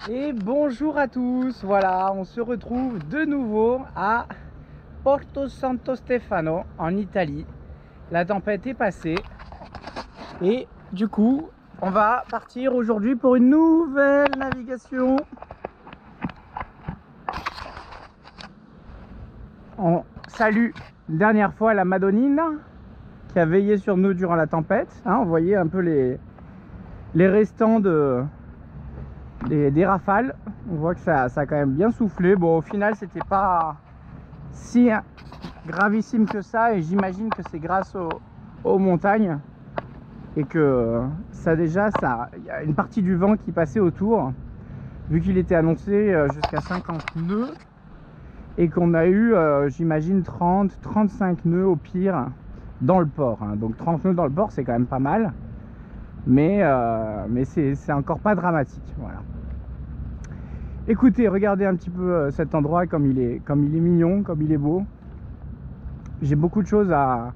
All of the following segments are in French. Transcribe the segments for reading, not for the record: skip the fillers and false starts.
Et bonjour à tous, voilà, on se retrouve de nouveau à Porto Santo Stefano en Italie. La tempête est passée et du coup on va partir aujourd'hui pour une nouvelle navigation. On salue une dernière fois la Madonnina qui a veillé sur nous durant la tempête, hein, on voyait un peu les restants des rafales. On voit que ça a quand même bien soufflé. Bon, au final c'était pas si gravissime que ça, et j'imagine que c'est grâce aux montagnes et que il y a une partie du vent qui passait autour, vu qu'il était annoncé jusqu'à 50 nœuds et qu'on a eu j'imagine 30-35 nœuds au pire dans le port, hein. Donc 30 nœuds dans le port, c'est quand même pas mal, mais c'est encore pas dramatique, voilà. Écoutez, regardez un petit peu cet endroit, comme il est mignon, comme il est beau. J'ai beaucoup de choses à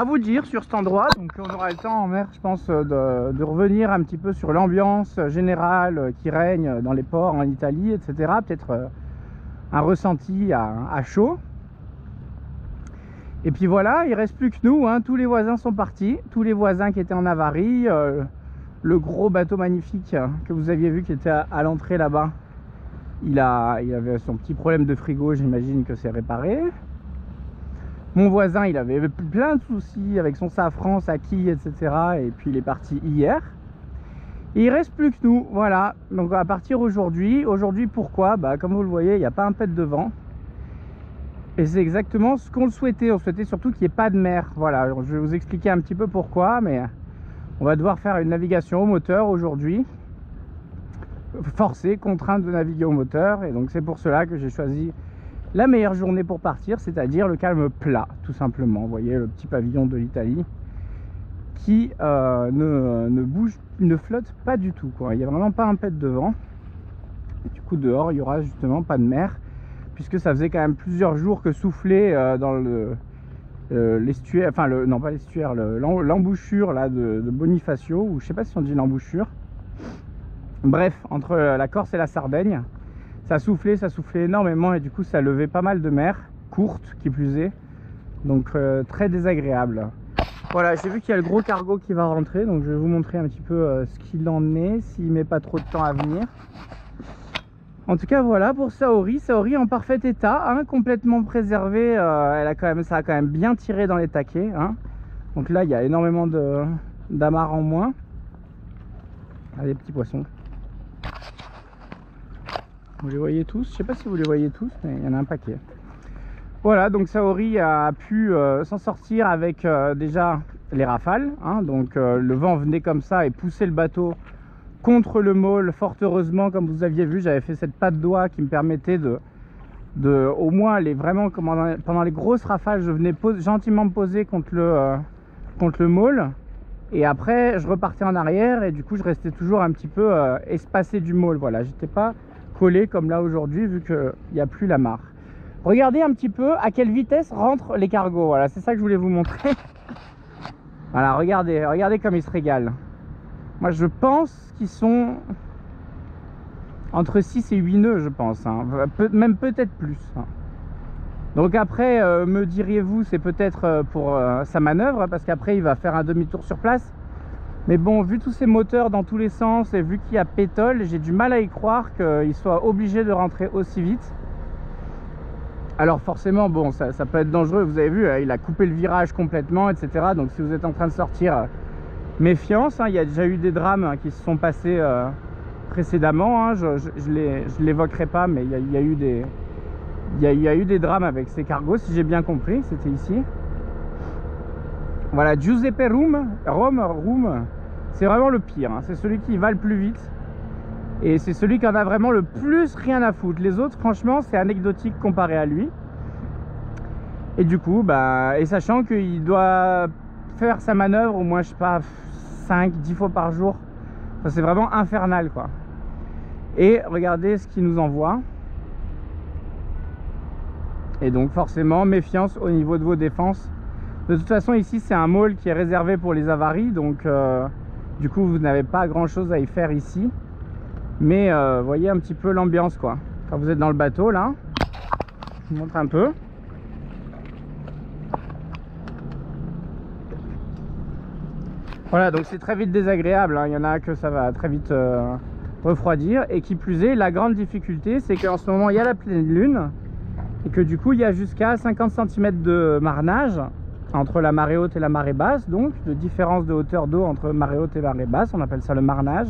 vous dire sur cet endroit, donc on aura le temps en mer, je pense, de revenir un petit peu sur l'ambiance générale qui règne dans les ports en Italie, etc. Peut-être un ressenti à chaud. Et puis voilà, il reste plus que nous, hein. Tous les voisins sont partis, tous les voisins qui étaient en avarie. Le gros bateau magnifique que vous aviez vu qui était à l'entrée là-bas, il avait son petit problème de frigo, j'imagine que c'est réparé. Mon voisin, il avait plein de soucis avec son safran, sa quille, etc. Et puis il est parti hier. Et il reste plus que nous, voilà. Donc on va partir aujourd'hui. Aujourd'hui, pourquoi? Bah, comme vous le voyez, il n'y a pas un pet de vent. Et c'est exactement ce qu'on le souhaitait. On souhaitait surtout qu'il n'y ait pas de mer. Voilà, je vais vous expliquer un petit peu pourquoi, mais on va devoir faire une navigation au moteur aujourd'hui. Forcé, contrainte de naviguer au moteur. Et donc c'est pour cela que j'ai choisi la meilleure journée pour partir, c'est-à-dire le calme plat, tout simplement. Vous voyez le petit pavillon de l'Italie qui ne bouge, ne flotte pas du tout, quoi. Il n'y a vraiment pas un pet de vent. Du coup dehors il y aura justement pas de mer, puisque ça faisait quand même plusieurs jours que soufflait dans l'estuaire, enfin non pas l'estuaire, l'embouchure là de Bonifacio, ou je sais pas si on dit l'embouchure. Bref, entre la Corse et la Sardaigne, ça soufflait énormément, et du coup ça levait pas mal de mer, courte qui plus est, donc très désagréable. Voilà, j'ai vu qu'il y a le gros cargo qui va rentrer, donc je vais vous montrer un petit peu ce qu'il en est, s'il met pas trop de temps à venir. En tout cas voilà pour Saori en parfait état, hein, complètement préservée. Ça a quand même bien tiré dans les taquets, hein. Donc là il y a énormément d'amarres en moins. Ah, des petits poissons. Vous les voyez tous? Je sais pas si vous les voyez tous, mais il y en a un paquet. Voilà, donc Saori a pu s'en sortir avec déjà les rafales, hein. Donc le vent venait comme ça et poussait le bateau contre le môle. Fort heureusement, comme vous aviez vu, j'avais fait cette patte d'oie qui me permettait de au moins aller vraiment, pendant les grosses rafales, je venais gentiment me poser contre le môle, et après je repartais en arrière, et du coup je restais toujours un petit peu espacé du môle. Voilà, j'étais pas collé comme là aujourd'hui, vu qu'il n'y a plus l'amarre. Regardez un petit peu à quelle vitesse rentrent les cargos. Voilà, c'est ça que je voulais vous montrer. Voilà, regardez comme ils se régalent. Moi je pense qu'ils sont entre 6 et 8 nœuds, je pense, hein. Même peut-être plus, hein. Donc après, me diriez-vous, c'est peut-être pour sa manœuvre, parce qu'après il va faire un demi-tour sur place. Mais bon, vu tous ces moteurs dans tous les sens, et vu qu'il y a pétole, j'ai du mal à y croire qu'il soit obligé de rentrer aussi vite. Alors forcément, bon, ça peut être dangereux. Vous avez vu, il a coupé le virage complètement, etc. Donc si vous êtes en train de sortir, méfiance, hein. Il y a déjà eu des drames qui se sont passés précédemment, hein. Je l'évoquerai pas, mais il y a eu des drames avec ces cargos, si j'ai bien compris. C'était ici. Voilà, Giuseppe Rome, c'est vraiment le pire, hein. C'est celui qui va le plus vite, et c'est celui qui en a vraiment le plus rien à foutre. Les autres, franchement, c'est anecdotique comparé à lui. Et du coup, bah, et sachant qu'il doit faire sa manœuvre au moins, je sais pas, 5-10 fois par jour, c'est vraiment infernal, quoi. Et regardez ce qu'il nous envoie. Et donc forcément, méfiance au niveau de vos défenses. De toute façon, ici c'est un môle qui est réservé pour les avaries, donc du coup vous n'avez pas grand chose à y faire ici. Mais voyez un petit peu l'ambiance quoi. Quand vous êtes dans le bateau là, je vous montre un peu. Voilà, donc c'est très vite désagréable, hein. Il y en a que ça va très vite refroidir. Et qui plus est, la grande difficulté, c'est qu'en ce moment, il y a la pleine lune. Et que du coup, il y a jusqu'à 50 cm de marnage entre la marée haute et la marée basse. Donc, de différence de hauteur d'eau entre marée haute et marée basse. On appelle ça le marnage.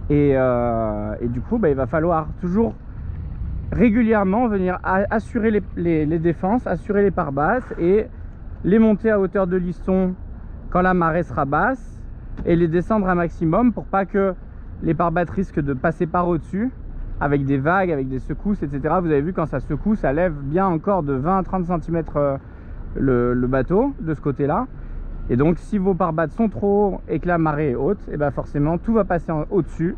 Et du coup, il va falloir toujours régulièrement venir assurer les défenses, assurer les parts basses et les monter à hauteur de liston quand la marée sera basse et les descendre un maximum pour pas que les parts basses risquent de passer par au-dessus avec des vagues, avec des secousses, etc. Vous avez vu, quand ça secoue, ça lève bien encore de 20-30 cm le bateau de ce côté-là. Et donc si vos parts basses sont trop hauts et que la marée est haute, et ben forcément tout va passer au-dessus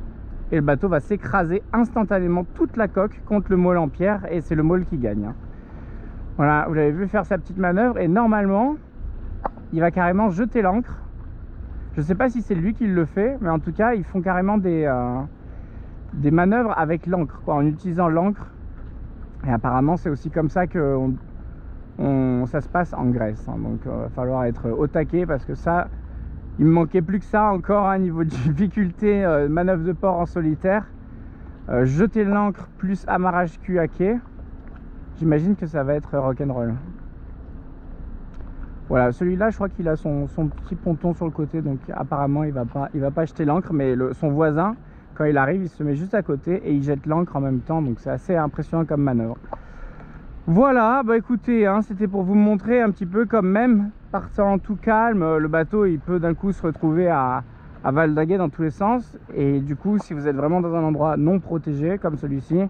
et le bateau va s'écraser instantanément, toute la coque contre le môle en pierre, et c'est le môle qui gagne. Voilà, vous l'avez vu faire sa petite manœuvre et normalement il va carrément jeter l'ancre. Je sais pas si c'est lui qui le fait, mais en tout cas ils font carrément des manœuvres avec l'encre, en utilisant l'encre. Et apparemment c'est aussi comme ça que ça se passe en Grèce, hein. Donc il va falloir être au taquet, parce que ça, il me manquait plus que ça encore, à niveau de difficulté, manœuvre de port en solitaire, jeter l'ancre plus amarrage cul à quai. J'imagine que ça va être rock'n'roll. Voilà, celui-là, je crois qu'il a son petit ponton sur le côté, donc apparemment il va pas jeter l'ancre, mais son voisin, quand il arrive, il se met juste à côté et il jette l'ancre en même temps, donc c'est assez impressionnant comme manœuvre. Voilà, écoutez, hein, c'était pour vous montrer un petit peu, comme même partant tout calme, le bateau il peut d'un coup se retrouver à valdaguer dans tous les sens. Et du coup, si vous êtes vraiment dans un endroit non protégé comme celui-ci,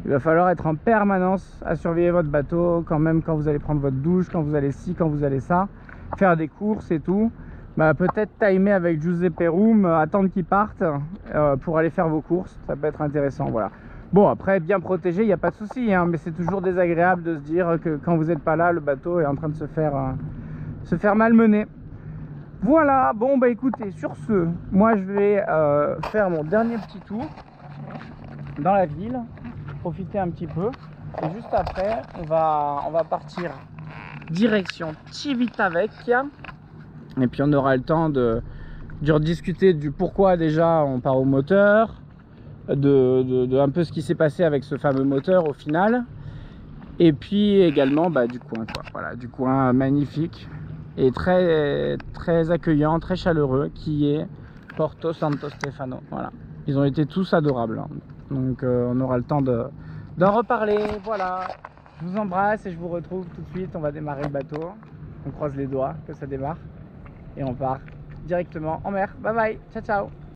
il va falloir être en permanence à surveiller votre bateau, quand vous allez prendre votre douche, quand vous allez ci, quand vous allez ça, faire des courses et tout. Peut-être timer avec Giuseppe Room, attendre qu'il parte pour aller faire vos courses, ça peut être intéressant. Voilà. Bon, après, bien protégé, il n'y a pas de souci, hein, mais c'est toujours désagréable de se dire que quand vous n'êtes pas là, le bateau est en train de se faire malmener. Voilà, bon écoutez, sur ce, moi je vais faire mon dernier petit tour dans la ville, profiter un petit peu, et juste après on va partir direction Civitavecchia, et puis on aura le temps de rediscuter du pourquoi déjà on part au moteur, de un peu ce qui s'est passé avec ce fameux moteur au final, et puis également du coin quoi. Voilà, du coin magnifique et très très accueillant, très chaleureux, qui est Porto Santo Stefano. Voilà, ils ont été tous adorables, hein. Donc on aura le temps d'en reparler. Voilà, je vous embrasse et je vous retrouve tout de suite. On va démarrer le bateau, on croise les doigts que ça démarre et on part directement en mer. Bye bye, ciao ciao.